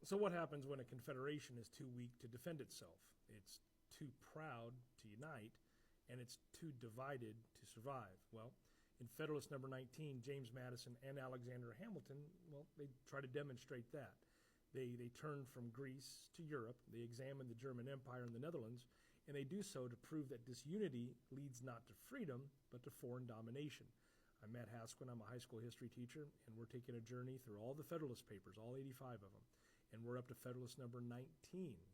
So what happens when a confederation is too weak to defend itself? It's too proud to unite, and it's too divided to survive. Well, in Federalist number 19, James Madison and Alexander Hamilton, well, they try to demonstrate that. They turn from Greece to Europe, they examine the German Empire and the Netherlands, and they do so to prove that disunity leads not to freedom, but to foreign domination. I'm Matt Hasquin, I'm a high school history teacher, and we're taking a journey through all the Federalist Papers, all 85 of them, and we're up to Federalist number 19.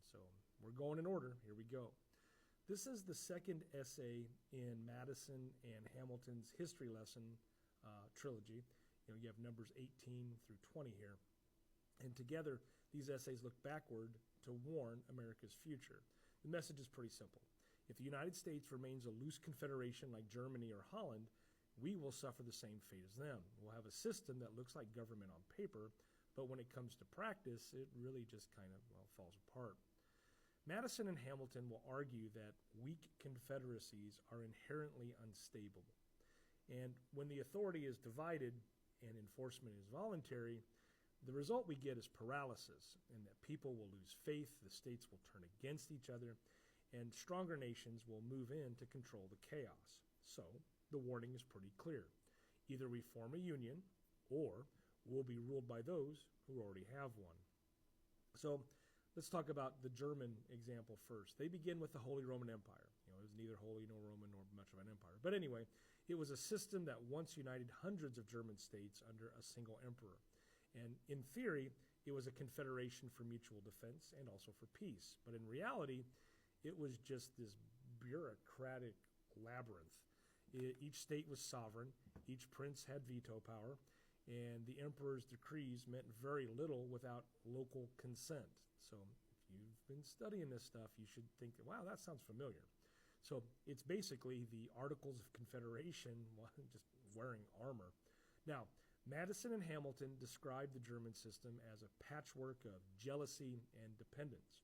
So we're going in order, here we go. This is the second essay in Madison and Hamilton's history lesson trilogy. You have numbers 18 through 20 here. And together, these essays look backward to warn America's future. The message is pretty simple. If the United States remains a loose confederation like Germany or Holland, we will suffer the same fate as them. We'll have a system that looks like government on paper, but when it comes to practice, it really just kind of, falls apart. Madison and Hamilton will argue that weak confederacies are inherently unstable. And when the authority is divided and enforcement is voluntary, the result we get is paralysis, and that people will lose faith, the states will turn against each other, and stronger nations will move in to control the chaos. So, the warning is pretty clear. Either we form a union, or we'll be ruled by those who already have one. So, let's talk about the German example first. They begin with the Holy Roman Empire. It was neither holy nor Roman nor much of an empire. But anyway, it was a system that once united hundreds of German states under a single emperor. And in theory, it was a confederation for mutual defense and also for peace. But in reality, it was just this bureaucratic labyrinth. Each state was sovereign, each prince had veto power, and the emperor's decrees meant very little without local consent. So if you've been studying this stuff, you should think, wow, that sounds familiar. So it's basically the Articles of Confederation, just wearing armor. Now, Madison and Hamilton described the German system as a patchwork of jealousy and dependence.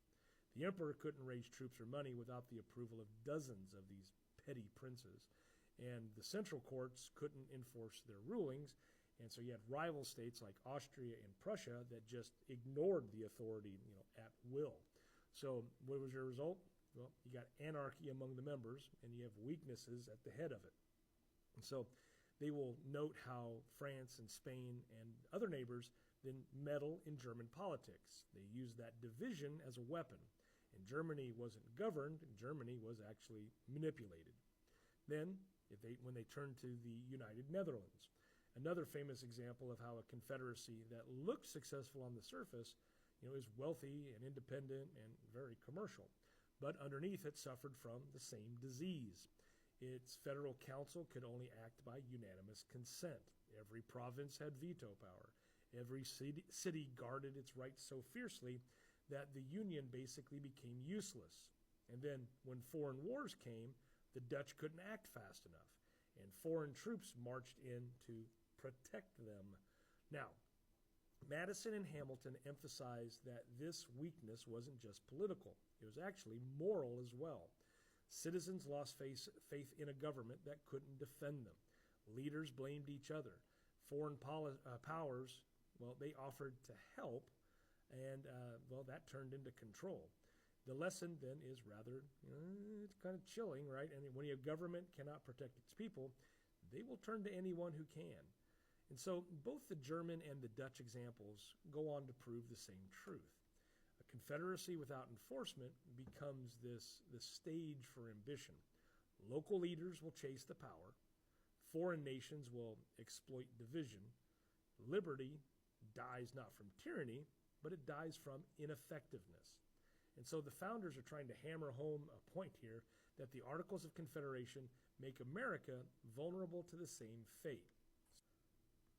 The emperor couldn't raise troops or money without the approval of dozens of these petty princes, and the central courts couldn't enforce their rulings, and so you had rival states like Austria and Prussia that just ignored the authority, at will. So what was your result? Well, you got anarchy among the members, and you have weaknesses at the head of it. And so they will note how France and Spain and other neighbors then meddle in German politics. They use that division as a weapon. And Germany wasn't governed, Germany was actually manipulated. Then, when they turn to the United Netherlands, another famous example of how a confederacy that looks successful on the surface, is wealthy and independent and very commercial. But underneath it suffered from the same disease. Its federal council could only act by unanimous consent. Every province had veto power. Every city guarded its rights so fiercely that the union basically became useless. And then when foreign wars came, the Dutch couldn't act fast enough, and foreign troops marched in to protect them. Now, Madison and Hamilton emphasized that this weakness wasn't just political. It was actually moral as well. Citizens lost faith in a government that couldn't defend them. Leaders blamed each other. Foreign powers, they offered to help, and, that turned into control. The lesson then is rather, it's kind of chilling, right? And when a government cannot protect its people, they will turn to anyone who can. And so both the German and the Dutch examples go on to prove the same truth. A confederacy without enforcement becomes this stage for ambition. Local leaders will chase the power. Foreign nations will exploit division. Liberty dies not from tyranny, but it dies from ineffectiveness. And so the founders are trying to hammer home a point here that the Articles of Confederation make America vulnerable to the same fate.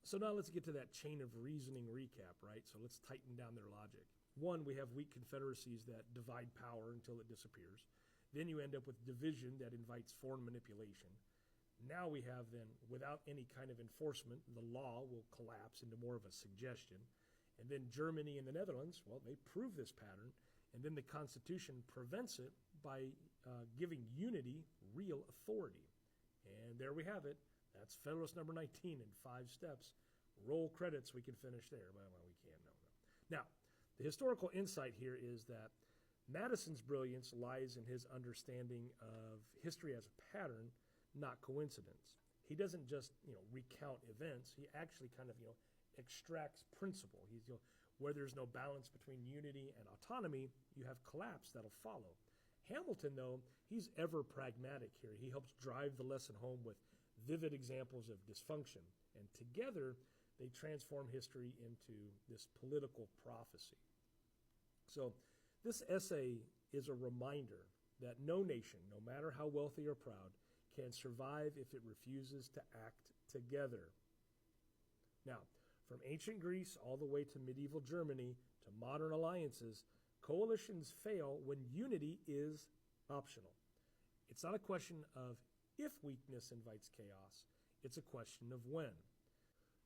So now let's get to that chain of reasoning recap, right? So let's tighten down their logic. One, we have weak confederacies that divide power until it disappears. Then you end up with division that invites foreign manipulation. Now we have then, without any kind of enforcement, the law will collapse into more of a suggestion. And then Germany and the Netherlands, they prove this pattern. And then the Constitution prevents it by giving unity real authority. And there we have it. That's Federalist number 19 in 5 steps. Roll credits, we can finish there. Well, we can't, no. Now, The historical insight here is that Madison's brilliance lies in his understanding of history as a pattern, not coincidence. He doesn't just, recount events. He actually kind of, extracts principle. He's, where there's no balance between unity and autonomy, you have collapse that'll follow. Hamilton, though, he's ever pragmatic here. He helps drive the lesson home with vivid examples of dysfunction. And together, they transform history into this political prophecy. So this essay is a reminder that no nation, no matter how wealthy or proud, can survive if it refuses to act together. Now, from ancient Greece all the way to medieval Germany to modern alliances, coalitions fail when unity is optional. It's not a question of if weakness invites chaos, it's a question of when.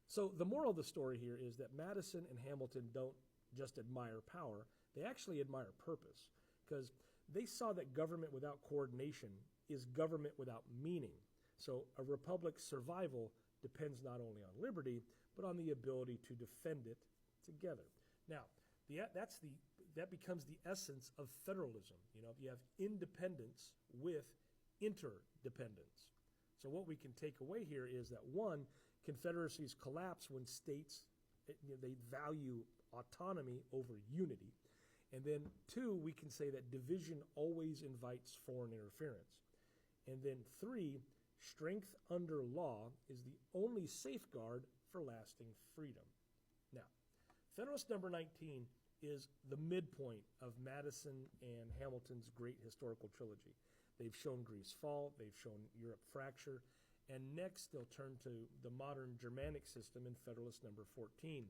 So the moral of the story here is that Madison and Hamilton don't just admire power, they actually admire purpose, because they saw that government without coordination is government without meaning. So a republic's survival depends not only on liberty, but on the ability to defend it together. Now, that becomes the essence of federalism. You have independence with interdependence. So what we can take away here is that, one, confederacies collapse when states, they value autonomy over unity. And then two, we can say that division always invites foreign interference. And then three, strength under law is the only safeguard for lasting freedom. Now, Federalist number 19 is the midpoint of Madison and Hamilton's great historical trilogy. They've shown Greece fall, they've shown Europe fracture, and next they'll turn to the modern Germanic system in Federalist number 14.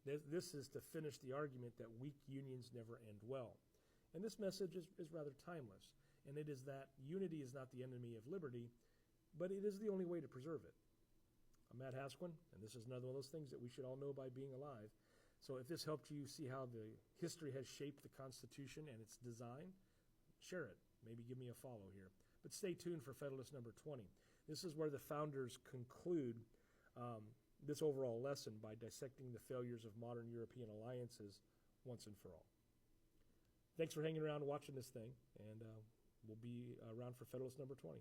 This is to finish the argument that weak unions never end well. And this message is rather timeless, and it is that unity is not the enemy of liberty, but it is the only way to preserve it. I'm Matt Hasquin, and this is another one of those things that we should all know by being alive. So if this helped you see how the history has shaped the Constitution and its design, share it. Maybe give me a follow here. But stay tuned for Federalist number 20. This is where the founders conclude this overall lesson by dissecting the failures of modern European alliances once and for all. Thanks for hanging around and watching this thing, and we'll be around for Federalist number 20.